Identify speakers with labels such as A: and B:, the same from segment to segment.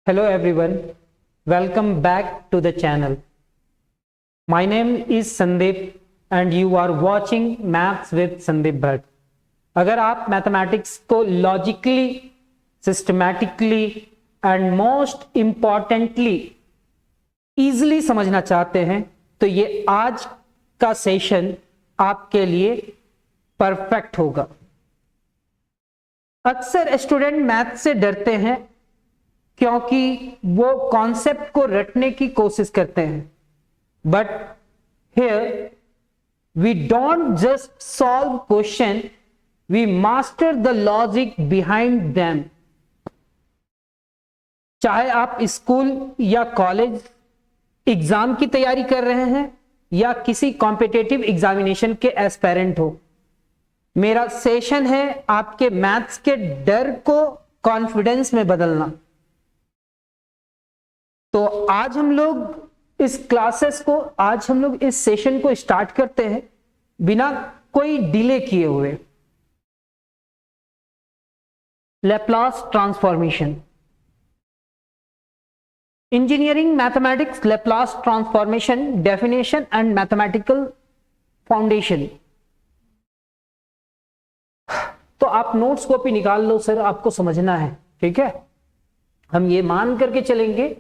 A: Hello everyone, welcome back to the channel. My name is Sandeep and you are watching Maths with Sandeep Bhatt. अगर आप mathematics को logically, systematically and most importantly easily समझना चाहते हैं तो ये आज का सेशन आपके लिए परफेक्ट होगा। अक्सर स्टूडेंट मैथ से डरते हैं क्योंकि वो कॉन्सेप्ट को रटने की कोशिश करते हैं, but here we don't just solve question, we master the logic behind them. चाहे आप स्कूल या कॉलेज एग्जाम की तैयारी कर रहे हैं या किसी कॉम्पिटिटिव एग्जामिनेशन के एस्पिरेंट हो, मेरा सेशन है आपके मैथ्स के डर को कॉन्फिडेंस में बदलना। तो आज हम लोग इस सेशन को स्टार्ट करते हैं बिना कोई डिले किए हुए। Laplace transformation, engineering mathematics Laplace transformation definition and mathematical foundation. तो आप नोट्स कॉपी निकाल लो सर, आपको समझना है, ठीक है। हम ये मान करके चलेंगे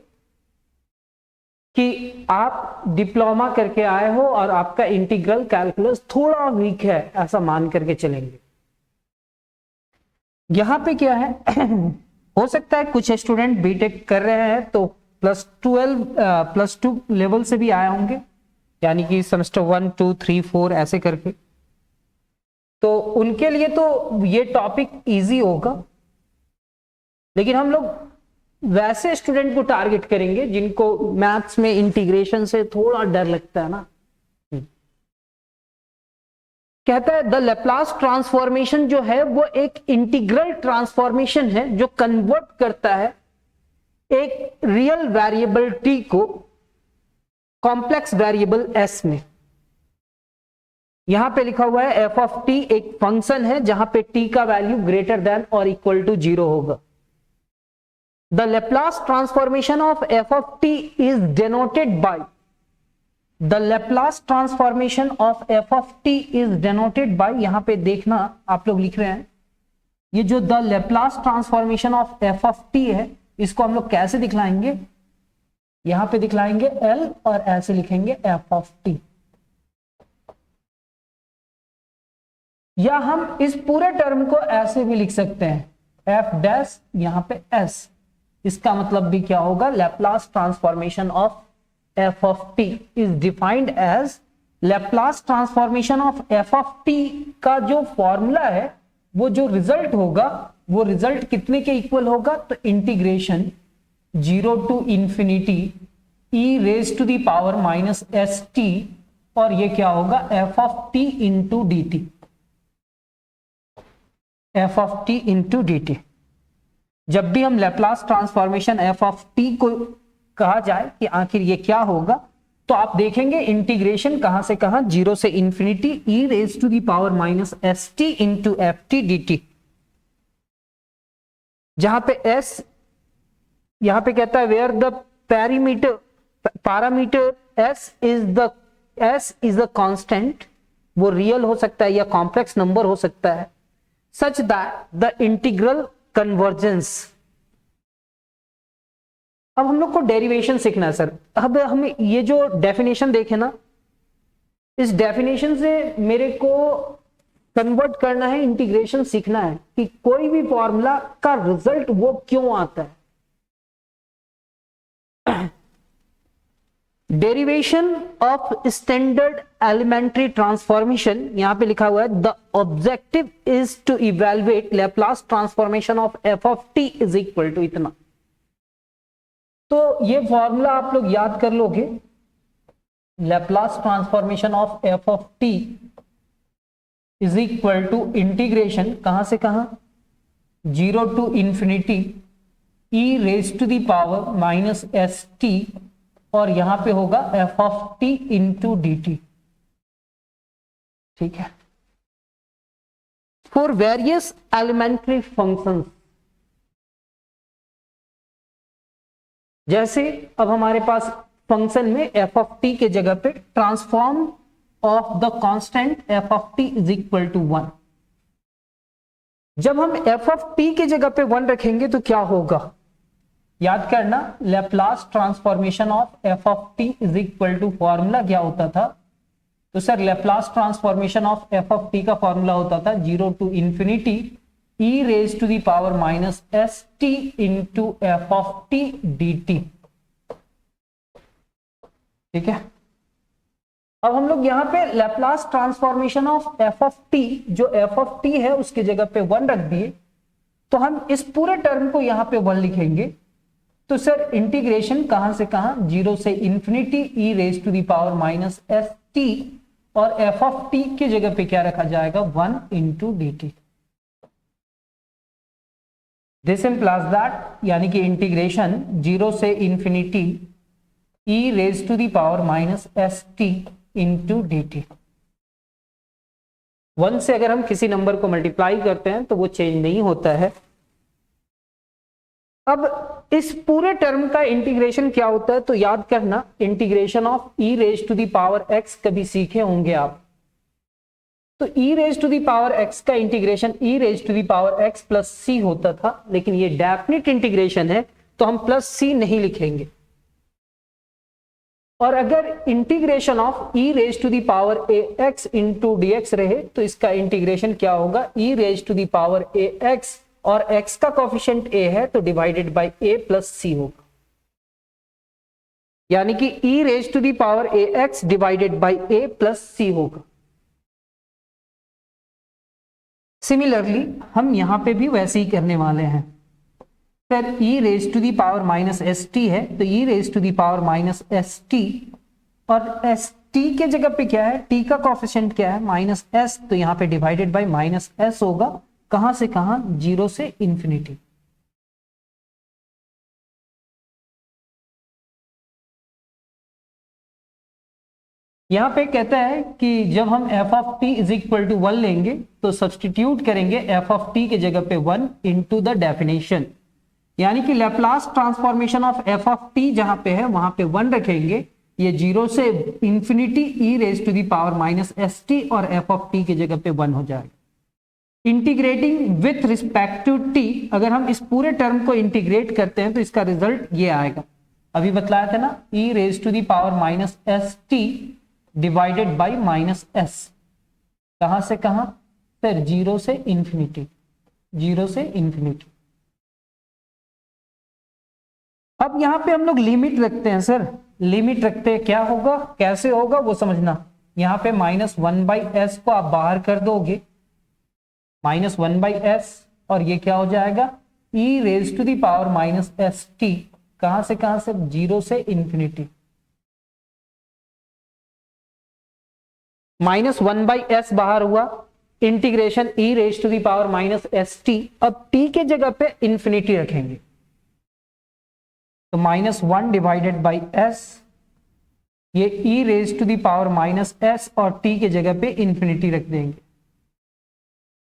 A: कि आप डिप्लोमा करके आए हो और आपका इंटीग्रल कैलकुलस थोड़ा वीक है, ऐसा मान करके चलेंगे। यहां पे क्या है हो सकता है कुछ स्टूडेंट बीटेक कर रहे हैं तो +2 लेवल से भी आए होंगे, यानी कि सेमेस्टर 1, 2, 3, 4 ऐसे करके। तो उनके लिए तो ये टॉपिक इजी होगा, लेकिन हम लोग वैसे स्टूडेंट को टारगेट करेंगे जिनको मैथ्स में इंटीग्रेशन से थोड़ा डर लगता है ना। कहता है द लैप्लास ट्रांसफॉर्मेशन जो है वो एक इंटीग्रल ट्रांसफॉर्मेशन है जो कन्वर्ट करता है एक रियल वेरिएबल टी को कॉम्प्लेक्स वेरिएबल एस में। यहां पे लिखा हुआ है एफ ऑफ टी एक फंक्शन है जहां पे टी का वैल्यू ग्रेटर देन और इक्वल टू 0 होगा। The Laplace transformation of f of t is denoted by यहां पे देखना आप लोग लिख रहे हैं, ये जो the Laplace transformation of f of t है इसको हम लोग कैसे दिखलाएंगे, यहां पे दिखलाएंगे L और ऐसे लिखेंगे f of t, या हम इस पूरे टर्म को ऐसे भी लिख सकते हैं f डैश यहां पे s। इसका मतलब भी क्या होगा, Laplace transformation of f of t is defined as Laplace transformation of f of t का जो फॉर्मूला है वो जो रिजल्ट होगा वो रिजल्ट कितने के इक्वल होगा, तो integration 0 to infinity e raise to the power minus S T, और ये क्या होगा f of t into D t, f of t into D t. जब भी हम Laplace transformation f of t को कहा जाए कि आखिर ये क्या होगा, तो आप देखेंगे इंटीग्रेशन कहां से कहां, 0 से infinity e raise to the power minus S T into f t d t, जहां पे एस यहां पे कहता है where the parameter s is the constant, वो रियल हो सकता है या कॉम्प्लेक्स नंबर हो सकता है, such that the integral convergence. अब हम लोग को डेरिवेशन सीखना है सर। अब हमें ये जो डेफिनेशन देखे ना, इस डेफिनेशन से मेरे को कन्वर्ट करना है, इंटीग्रेशन सीखना है कि कोई भी फॉर्मूला का रिजल्ट वो क्यों आता है। Derivation of standard elementary transformation, यहां पे लिखा हुआ है the objective is to evaluate Laplace transformation of f of t is equal to इतना। तो ये फॉर्मूला आप लोग याद कर लोगे, Laplace transformation of f of t is equal to integration कहां से कहां, 0 to infinity e raise to the power minus S T, और यहां पे होगा f of t into D t, ठीक है। फॉर वेरियस एलिमेंट्री फंक्शंस, जैसे अब हमारे पास फंक्शन में एफ ऑफ टी के जगह पे transform of the constant f of t is equal to 1। जब हम एफ ऑफ टी के जगह पे 1 रखेंगे तो क्या होगा, याद करना, Laplace transformation of f of t is equal to, formula क्या होता था, तो sir Laplace transformation of f of t का फॉर्मूला होता था 0 to infinity e raise to the power minus S T into f of t d t. ठीक है, अब हम लोग यहां पे Laplace transformation of f of t, जो एफ ऑफ टी है उसके जगह पे 1 रख दिए, तो हम इस पूरे टर्म को यहां पे 1 लिखेंगे। तो सर इंटीग्रेशन कहां से कहां, 0 से infinity e raise to the power minus S T, और एफ ऑफ टी के जगह पे क्या रखा जाएगा, 1 into D t. This implies that, यानी कि इंटीग्रेशन 0 से infinity e raise to the power minus S T into D t. 1 से अगर हम किसी नंबर को मल्टीप्लाई करते हैं तो वो चेंज नहीं होता है। अब इस पूरे टर्म का इंटीग्रेशन क्या होता है, तो याद करना, integration of e raise to the power x कभी सीखे होंगे आप। तो e raise to the power x का integration e raise to the power x plus C होता था, लेकिन ये डेफिनेट इंटीग्रेशन है तो हम प्लस सी नहीं लिखेंगे। और अगर integration of e raise to the power ax into D X रहे तो इसका इंटीग्रेशन क्या होगा, e raise to the power ax, और x का कोफिशिएंट a है तो divided by a plus C होगा, यानी कि e raise to the power ax divided by a plus C होगा। सिमिलरली हम यहां पे भी वैसे ही करने वाले हैं। Sir e raise to the power minus S t है, तो e raise to the power minus S T, और एस टी के जगह पे क्या है, t का कोफिशिएंट क्या है, माइनस एस, तो यहां पे डिवाइडेड बाय माइनस एस होगा। कहां से कहां, 0 से इंफिनिटी। यहां पे कहता है कि जब हम f of t is equal to 1 लेंगे तो सब्सटीट्यूट करेंगे एफ ऑफ टी के जगह पे 1 इंटू द डेफिनेशन, यानी कि Laplace transformation of f of T जहां पे है वहां पे 1 रखेंगे, ये 0 से infinity e raise to the power minus S T, और एफ ऑफ टी की जगह पे 1 हो जाएगा। Integrating with respect to t, अगर हम इस पूरे टर्म को इंटीग्रेट करते हैं तो इसका रिजल्ट ये आएगा, अभी बतलाया था ना, e raise to the power minus S T divided by minus s. कहां से कहां, फिर 0 से इंफिनिटी, 0 से इंफिनिटी। अब यहां पे हम लोग लिमिट रखते हैं, सर लिमिट रखते हैं, क्या होगा, कैसे होगा वो समझना। यहां पे माइनस 1 बाई एस को आप बाहर कर दोगे, माइनस 1 बाई एस, और ये क्या हो जाएगा, e raise to the power minus S t. कहां से कहां से, 0 से इंफिनिटी, माइनस 1 बाई एस बाहर हुआ, integration e raise to the power minus S t. अब t के जगह पे इंफिनिटी रखेंगे, तो माइनस 1 डिवाइडेड बाई एस, ये e raise to the power minus s, और t के जगह पे इंफिनिटी रख देंगे,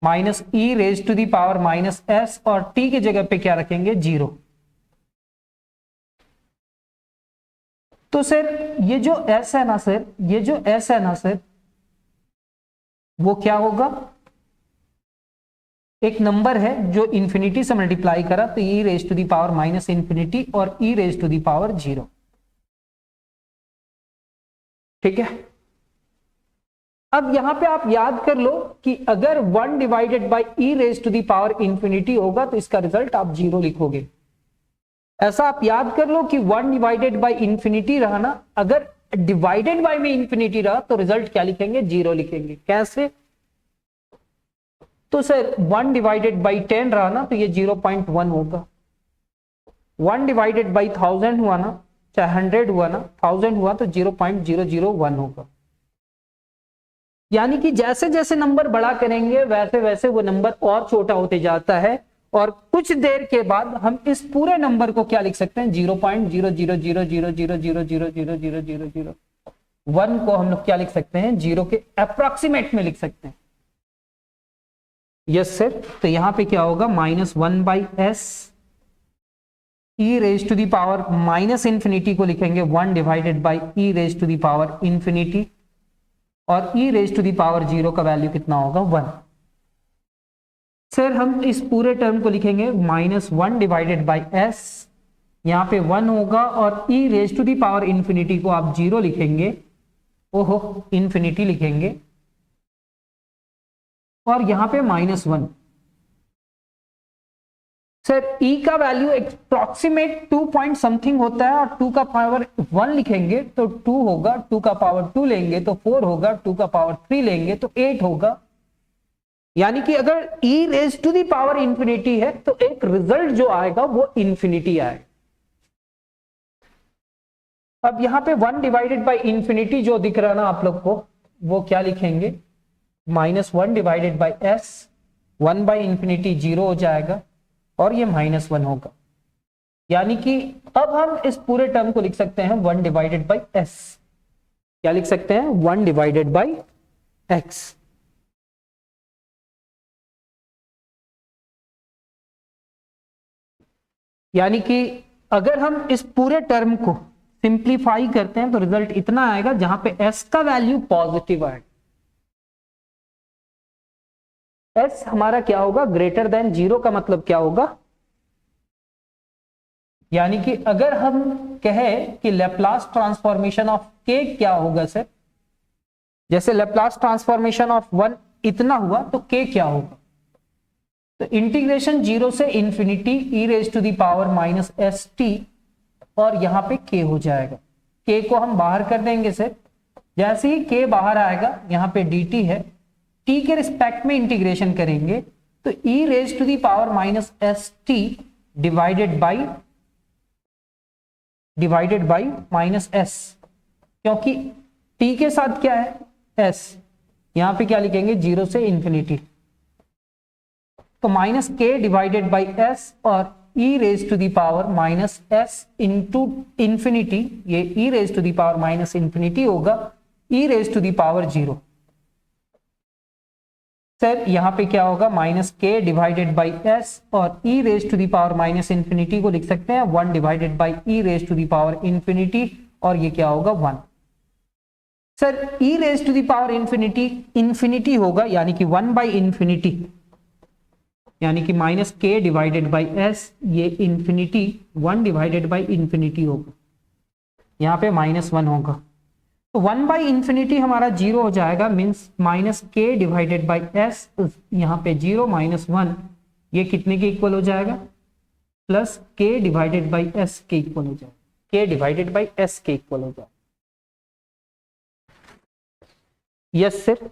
A: minus e raise to the power minus s, और t के जगह पे क्या रखेंगे, 0। तो सर ये जो s है ना सर, ये जो s है ना सर, वो क्या होगा, एक नंबर है जो इंफिनिटी से मल्टीप्लाई करा तो e raise to the power minus infinity और e raise to the power 0। ठीक है, अब यहां पे आप याद कर लो कि अगर 1 divided by e raise to the power infinity होगा तो इसका रिजल्ट आप 0 लिखोगे। ऐसा आप याद कर लो कि 1 डिवाइडेड बाई इंफिनिटी रहा ना, अगर डिवाइडेड बाई में इंफिनिटी रहा तो रिजल्ट क्या लिखेंगे, 0 लिखेंगे। कैसे, तो सर 1 डिवाइडेड बाई 10 रहा ना तो ये 0.1 होगा, 1 डिवाइडेड बाई 1000 हुआ ना, चाहे 100 हुआ ना, 1000 हुआ तो 0.001 होगा। यानी कि जैसे जैसे नंबर बड़ा करेंगे वैसे वैसे वो नंबर और छोटा होते जाता है, और कुछ देर के बाद हम इस पूरे नंबर को क्या लिख सकते हैं, 0.00000000001 को हम लोग क्या लिख सकते हैं, 0 के अप्रोक्सीमेट में लिख सकते हैं। यस सर, तो यहां पे क्या होगा, minus 1 by s e raise to the power minus infinity को लिखेंगे 1 divided by E raise to the power infinity, और ई रेज टू दी पावर 0 का वैल्यू कितना होगा 1। सर हम इस पूरे टर्म को लिखेंगे -1 डिवाइडेड बाई एस, यहां पे 1 होगा, और ई raise to the power infinity को आप 0 लिखेंगे, ओहो इंफिनिटी लिखेंगे, और यहां पे -1। सर e का वैल्यू अप्रोक्सीमेट 2 पॉइंट समथिंग होता है, और 2 का पावर 1 लिखेंगे तो 2 होगा, 2 का पावर 2 लेंगे तो 4 होगा, 2 का पावर 3 लेंगे तो 8 होगा। यानी कि अगर e raise to the power infinity है तो एक रिजल्ट जो आएगा वो इंफिनिटी आएगा। अब यहां पे 1 डिवाइडेड बाई इंफिनिटी जो दिख रहा है ना आप लोग को, वो क्या लिखेंगे, -1 divided by S, 1 by infinity 0 हो जाएगा, और ये -1 होगा। यानी कि अब हम इस पूरे टर्म को लिख सकते हैं 1 डिवाइडेड बाई एस। क्या लिख सकते हैं, 1 डिवाइडेड बाई एक्स। यानी कि अगर हम इस पूरे टर्म को सिंप्लीफाई करते हैं तो रिजल्ट इतना आएगा जहां पे एस का वैल्यू पॉजिटिव आएगा। एस हमारा क्या होगा, ग्रेटर देन 0 का मतलब क्या होगा, यानी कि अगर हम कहें कि लेप्लास ट्रांसफॉर्मेशन ऑफ के क्या होगा सर, जैसे लेप्लास ट्रांसफॉर्मेशन ऑफ 1 इतना हुआ तो के क्या होगा, तो इंटीग्रेशन 0 से infinity e raise to the power minus S T, और यहां पे के हो जाएगा। के को हम बाहर कर देंगे सर, जैसे ही के बाहर आएगा यहां पे डी टी है, टी के रिस्पेक्ट में इंटीग्रेशन करेंगे तो E raise to the power minus S T divided by minus S, क्योंकि टी के साथ क्या है एस, यहां पे क्या लिखेंगे 0 से इंफिनिटी, तो माइनस के डिवाइडेड बाई एस, और ई raise to the power minus S into infinity, ये E raise to the power minus infinity होगा, E raise to the power 0। Sir यहां पे क्या होगा, माइनस के डिवाइडेड बाई एस, और ई raise to the power minus infinity को लिख सकते हैं 1 divided by E raise to the power infinity, और ये क्या होगा 1। Sir E raise to the power infinity होगा, यानी कि 1 बाई इंफिनिटी, यानी कि माइनस के डिवाइडेड बाई एस, ये इंफिनिटी 1 डिवाइडेड बाई इंफिनिटी होगा, यहां पे -1 होगा, तो 1 बाई इंफिनिटी हमारा 0 हो जाएगा, मीन्स माइनस के डिवाइडेड बाई एस, यहां पे 0 -1, ये कितने के इक्वल हो जाएगा, plus k divided by s के इक्वल हो जाएगा, के डिवाइडेड बाई एस के इक्वल हो जाएगा। यस सर,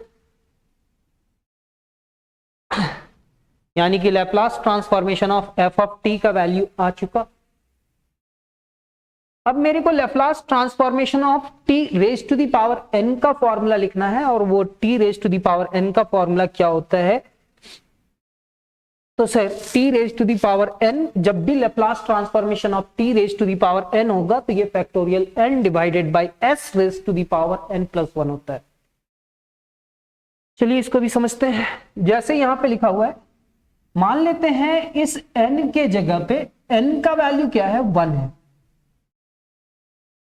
A: यानी कि Laplace transformation of f of t का वैल्यू आ चुका। अब मेरे को Laplace transformation of t raise to the power n का फॉर्मूला लिखना है, और वो t raise to the power n का फॉर्मूला क्या होता है, तो sir t raise to the power N, जब भी Laplace transformation of t raise to the power n होगा तो ये factorial n divided by s raise to the power n plus 1 होता है। चलिए इसको भी समझते हैं। जैसे यहां पे लिखा हुआ है, मान लेते हैं इस n के जगह पे n का वैल्यू क्या है 1 है,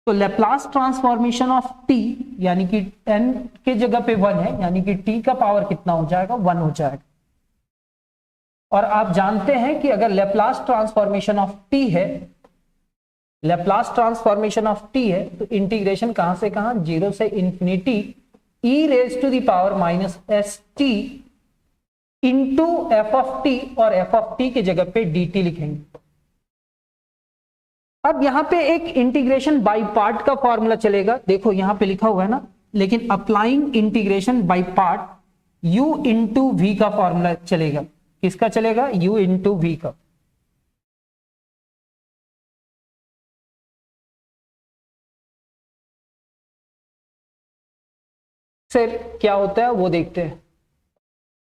A: तो लैप्लास ट्रांसफॉर्मेशन ऑफ t, यानी कि n के जगह पे 1 है, यानी कि t का पावर कितना हो जाएगा 1 हो जाएगा। और आप जानते हैं कि अगर लैप्लास ट्रांसफॉर्मेशन ऑफ t है, लैप्लास ट्रांसफॉर्मेशन ऑफ t है, तो इंटीग्रेशन कहां से कहां, 0 से infinity e raise to the power minus S T into f of t, और एफ ऑफ टी की जगह पे डी टी लिखेंगे। अब यहां पे एक इंटीग्रेशन बाय पार्ट का फॉर्मूला चलेगा, देखो यहां पे लिखा हुआ है ना, लेकिन applying integration by part u into v का फॉर्मूला चलेगा। किसका चलेगा, u इंटू वी का। सर क्या होता है वो देखते हैं।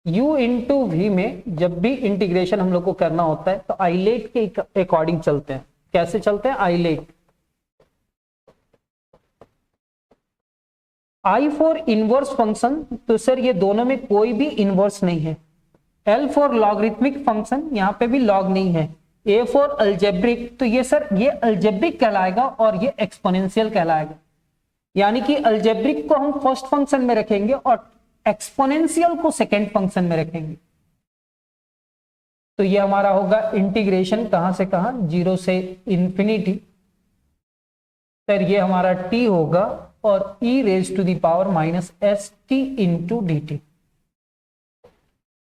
A: u इंटू वी में जब भी इंटीग्रेशन हम लोग को करना होता है तो आइलेट के अकॉर्डिंग चलते हैं। कैसे चलते हैं, ILATE. I for inverse function, तो सर ये दोनों में कोई भी इनवर्स नहीं है। L फॉर लॉगरिथमिक फंक्शन, यहां पे भी लॉग नहीं है। ए फॉर अल्जेब्रिक, तो ये सर ये अल्जेब्रिक कहलाएगा और ये एक्सपोनेंशियल कहलाएगा। यानी कि अल्जेब्रिक को हम फर्स्ट फंक्शन में रखेंगे और एक्सपोनेंशियल को सेकंड फंक्शन में रखेंगे। तो ये हमारा होगा इंटीग्रेशन कहां से कहां, 0 से इंफिनिटी। सर ये हमारा t होगा और e raise to the power minus S T into D t.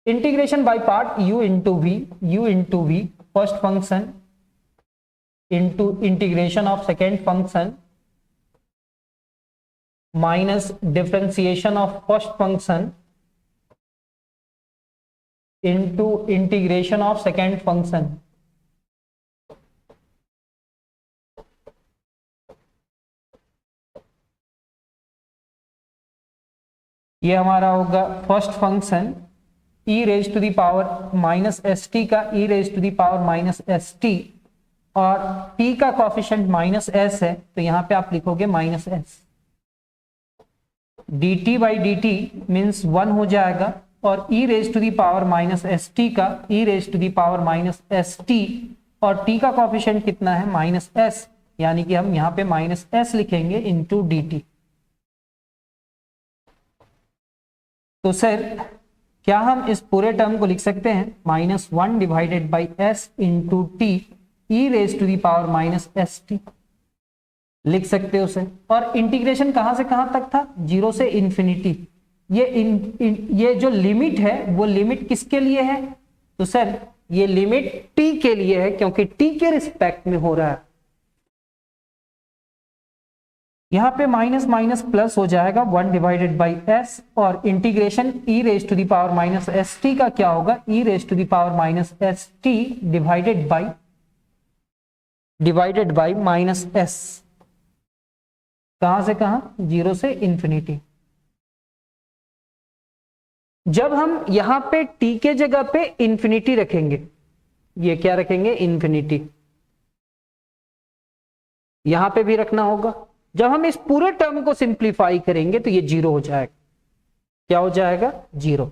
A: Integration by part, u into v first function into integration of second function minus differentiation of first function into integration of second function. ये हमारा होगा first function e raise to the power minus S T का e raise to the power minus S T, और t का coefficient minus s है तो यहां पे आप लिखोगे minus s। dt by d t means 1 हो जाएगा, और e raise to the power minus S T का e raise to the power minus S T, और t का कोफिशिएंट कितना है माइनस s, यानी कि हम यहां पे माइनस s लिखेंगे इंटू डी टी। तो सर क्या हम इस पूरे टर्म को लिख सकते हैं -1 divided by s into t e raise to the power minus S t, लिख सकते हो सर। और इंटीग्रेशन कहां से कहां तक था, 0 से इंफिनिटी। ये जो लिमिट है वो लिमिट किसके लिए है, तो सर ये लिमिट t के लिए है क्योंकि t के रिस्पेक्ट में हो रहा है। यहां पे माइनस माइनस प्लस हो जाएगा 1 डिवाइडेड बाई s, और integration e raise to the power minus S T का क्या होगा, e raise to the power minus S T divided by minus s। कहां से कहां, 0 से इंफिनिटी। जब हम यहां पे t के जगह पे इंफिनिटी रखेंगे, ये क्या रखेंगे इंफिनिटी, यहां पे भी रखना होगा। जब हम इस पूरे टर्म को सिंप्लीफाई करेंगे तो ये 0 हो जाएगा। क्या हो जाएगा 0।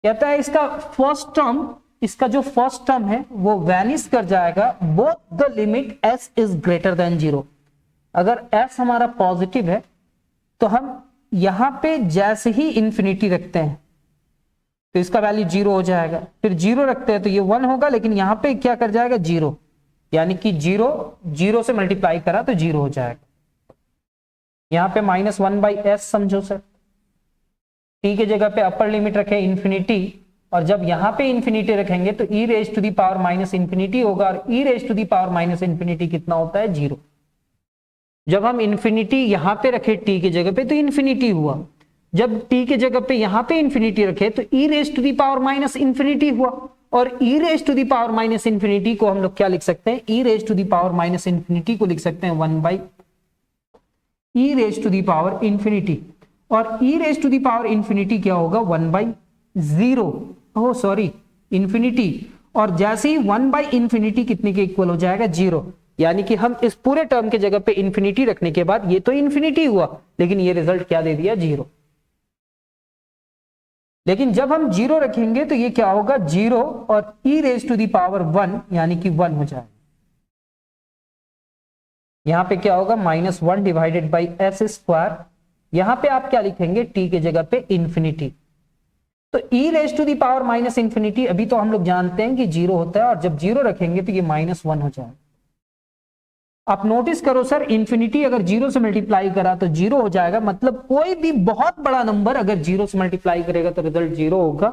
A: कहता है इसका फर्स्ट टर्म, इसका जो फर्स्ट टर्म है वो वैनिश कर जाएगा both the limit s is greater than 0। अगर s हमारा पॉजिटिव है तो हम यहां पे जैसे ही इंफिनिटी रखते हैं तो इसका वैल्यू 0 हो जाएगा, फिर 0 रखते हैं तो ये 1 होगा, लेकिन यहां पे क्या कर जाएगा 0, यानी कि 0 से मल्टीप्लाई करा तो 0 हो जाएगा। यहां पे -1 बाई एस समझो सर, t के जगह पे अपर लिमिट रखे इंफिनिटी, और जब यहां पे इंफिनिटी रखेंगे तो e raise to the power minus infinity होगा, और e raise to the power minus infinity कितना होता है 0। जब हम इंफिनिटी यहां पे रखे t के जगह पे तो इंफिनिटी हुआ, जब t के जगह पे यहां पे इंफिनिटी रखे तो e raise to the power minus infinity हुआ, और e raise to the power minus infinity को हम लोग क्या लिख सकते हैं, e raise to the power minus infinity को लिख सकते हैं 1 by e raise to the power infinity, और e raise to the power infinity क्या होगा 1 बाई 0, ओह सॉरी इंफिनिटी, और जैसे ही 1 बाई इंफिनिटी कितने के इक्वल हो जाएगा 0, यानी कि हम इस पूरे टर्म के जगह पे इंफिनिटी रखने के बाद ये तो इंफिनिटी हुआ लेकिन ये रिजल्ट क्या दे दिया 0। लेकिन जब हम 0 रखेंगे तो ये क्या होगा 0 और e raise to the power 1 यानी कि 1 हो जाएगा। यहां पे क्या होगा -1 डिवाइडेड बाई एस स्क्वायर, यहां पे आप क्या लिखेंगे t के जगह पे इंफिनिटी, तो e raise to the power minus infinity अभी तो हम लोग जानते हैं कि 0 होता है, और जब 0 रखेंगे तो ये -1 हो जाएगा। आप नोटिस करो सर, इंफिनिटी अगर 0 से मल्टीप्लाई करा तो 0 हो जाएगा, मतलब कोई भी बहुत बड़ा नंबर अगर 0 से मल्टीप्लाई करेगा तो रिजल्ट 0 होगा।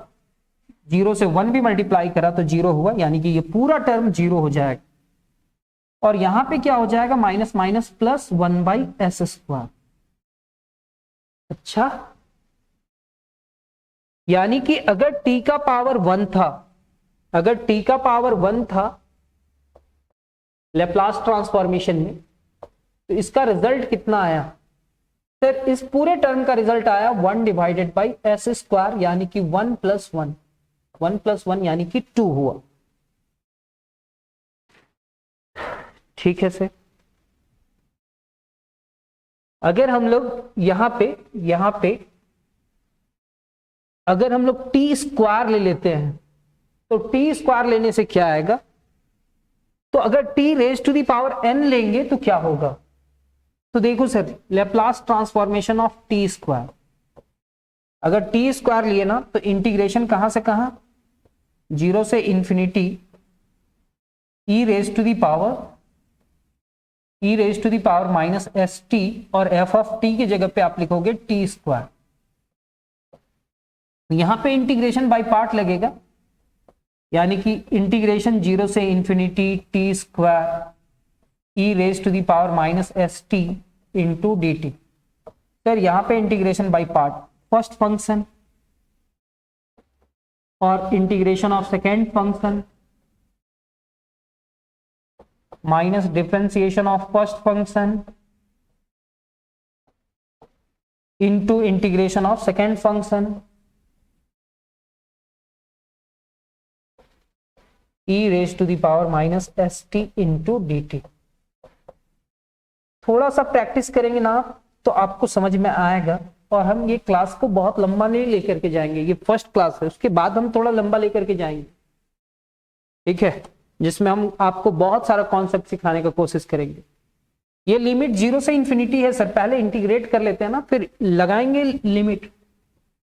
A: 0 से 1 भी मल्टीप्लाई करा तो 0 हुआ, यानी कि ये पूरा टर्म 0 हो जाएगा। और यहां पे क्या हो जाएगा minus minus plus 1 by S square. अच्छा, यानी कि अगर t का पावर 1 था, अगर t का पावर 1 था लैप्लास ट्रांसफॉर्मेशन में, तो इसका रिजल्ट कितना आया सर, इस पूरे टर्म का रिजल्ट आया 1 डिवाइडेड बाई एस स्क्वायर, यानी कि 1 प्लस 1 यानी कि 2 हुआ। ठीक है सर, अगर हम लोग यहां पे अगर हम लोग टी स्क्वायर ले लेते हैं तो टी स्क्वायर लेने से क्या आएगा, तो अगर t raise to the power n लेंगे तो क्या होगा? तो देखो sir, Laplace transformation of t square, अगर टी स्क्वायर लिए ना तो इंटीग्रेशन कहां से कहां, 0 से infinity e raise to the power minus S T, और एफ ऑफ टी की जगह पे आप लिखोगे टी स्क्वायर। यहां पे इंटीग्रेशन बाय पार्ट लगेगा, यानी कि इंटीग्रेशन 0 से infinity T square E raise to the power minus S T into D T. Sir यहां पे integration by part, first function और integration of second function minus differentiation of first function into integration of second function e raise to the power minus S T into D T. थोड़ा सा practice करेंगे ना तो आपको समझ में आएगा, और हम ये क्लास को बहुत लंबा नहीं लेकर के जाएंगे, ये फर्स्ट क्लास है, उसके बाद हम थोड़ा लंबा लेकर के जाएंगे, ठीक है, जिसमें हम आपको बहुत सारा कॉन्सेप्ट सिखाने का कोशिश करेंगे। ये लिमिट 0 से इंफिनिटी है सर, पहले इंटीग्रेट कर लेते हैं ना, फिर लगाएंगे लिमिट।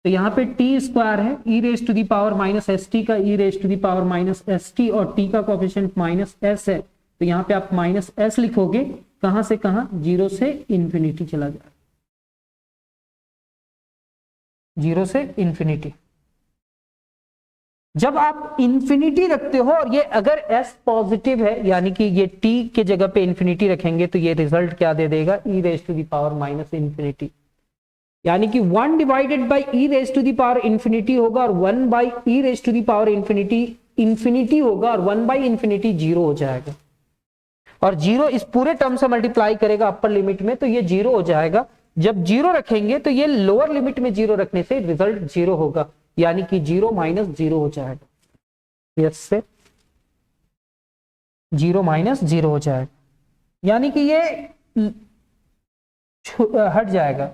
A: तो यहाँ पे टी स्क्वायर है, E raise to the power minus S T का E raise to the power minus S T, और टी का कोएफिशिएंट माइनस एस है, तो यहाँ पे आप माइनस एस लिखोगे, कहां से कहां, 0 से इंफिनिटी चला जाए, 0 से इंफिनिटी। जब आप इंफिनिटी रखते हो और ये अगर s पॉजिटिव है, यानी कि ये t के जगह पे इंफिनिटी रखेंगे, तो ये रिजल्ट क्या दे देगा, e raise to the power minus infinity, यानी कि 1 divided by e raise to the power infinity होगा, और 1 by e raise to the power infinity होगा, और 1 बाई इंफिनिटी 0 हो जाएगा, और 0 इस पूरे टर्म से मल्टीप्लाई करेगा अपर लिमिट में, तो ये 0 हो जाएगा। जब 0 रखेंगे तो ये लोअर लिमिट में 0 रखने से रिजल्ट 0 होगा, यानी कि 0 माइनस 0 हो जाएगा, यस से 0 माइनस 0 हो जाएगा, यानी कि ये हट जाएगा।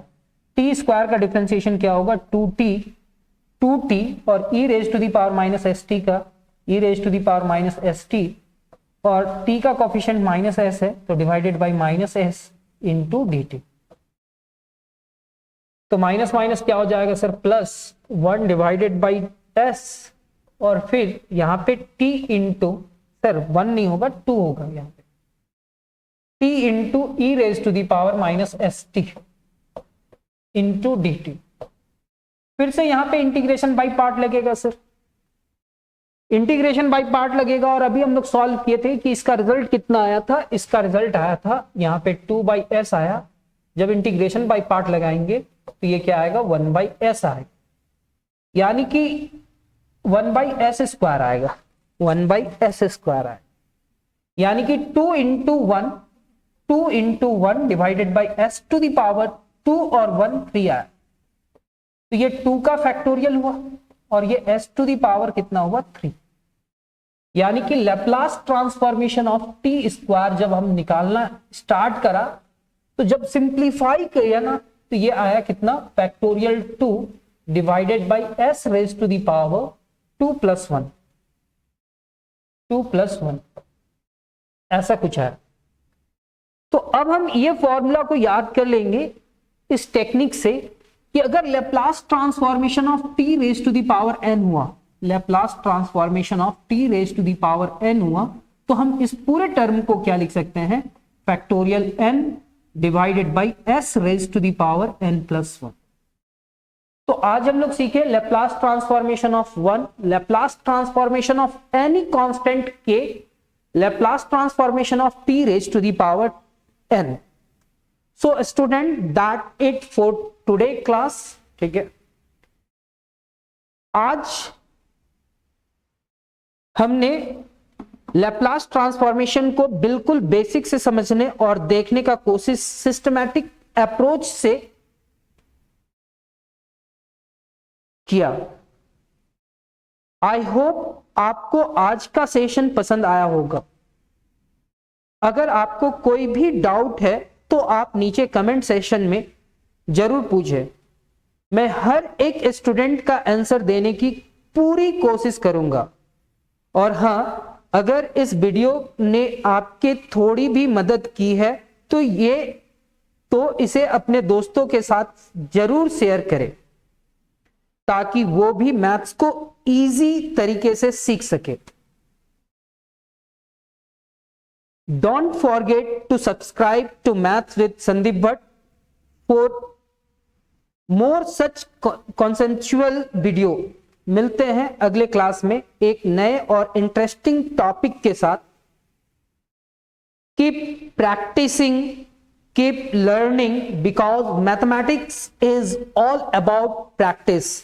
A: टी स्क्वायर का डिफरेंशिएशन क्या होगा, 2t और e raise to the power minus S T का e raise to the power minus S T, और t का कोएफिशिएंट माइनस एस है, तो divided by minus S into D t. तो माइनस माइनस क्या हो जाएगा sir, plus 1 divided by S, और फिर यहाँ पे t इंटू, सर 1 नहीं होगा 2 होगा, यहाँ पे t into e raise to the power minus S T into D t. फिर से यहाँ पे इंटीग्रेशन बाई पार्ट लगेगा सर, इंटीग्रेशन बाई पार्ट लगेगा, और अभी हम लोग सॉल्व किए थे कि इसका रिजल्ट कितना आया था, इसका रिजल्ट आया था यहाँ पे 2 बाई एस आया। जब इंटीग्रेशन बाई पार्ट लगाएंगे तो ये क्या आएगा, 1 बाई एस आएगा, यानी कि 1 बाई एस स्क्वायर आएगा, 1 बाई एस स्क्वायर आएगा, यानी कि 2 into 1 divided by s to the power 2 और 1 3 आया, तो ये 2 का फैक्टोरियल हुआ, और ये s टू दी पावर कितना हुआ, 3, यानी कि Laplace transformation of t square जब हम निकालना स्टार्ट करा, तो जब सिंप्लीफाई किया ना, तो ये आया कितना, factorial 2 divided by s raise to the power 2 plus 1, ऐसा कुछ है। तो अब हम ये फॉर्मूला को याद कर लेंगे इस टेक्निक से, कि अगर Laplace transformation of t raise to the power n हुआ, Laplace transformation of t raise to the power n हुआ, तो हम इस पूरे टर्म को क्या लिख सकते हैं, factorial n divided by s raise to the power n plus 1। तो आज हम लोग सीखे Laplace transformation of 1, Laplace transformation of any constant k, Laplace transformation of t raise to the power n। So student, that it for today class, ठीक है। आज हमने Laplace transformation को बिल्कुल बेसिक से समझने और देखने का कोशिश सिस्टमैटिक अप्रोच से किया। आई होप आपको आज का सेशन पसंद आया होगा। अगर आपको कोई भी डाउट है तो आप नीचे कमेंट सेक्शन में जरूर पूछें, मैं हर एक स्टूडेंट का आंसर देने की पूरी कोशिश करूंगा। और हाँ, अगर इस वीडियो ने आपके थोड़ी भी मदद की है तो इसे अपने दोस्तों के साथ जरूर शेयर करें ताकि वो भी मैथ्स को इजी तरीके से सीख सके। Don't forget to subscribe to maths with Sandeep Bhatt for more such conceptual video. मिलते हैं अगले क्लास में एक नए और इंटरेस्टिंग टॉपिक के साथ। Keep practicing, keep learning because mathematics is all about practice.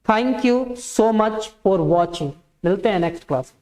A: Thank you so much for watching. मिलते हैं नेक्स्ट क्लास।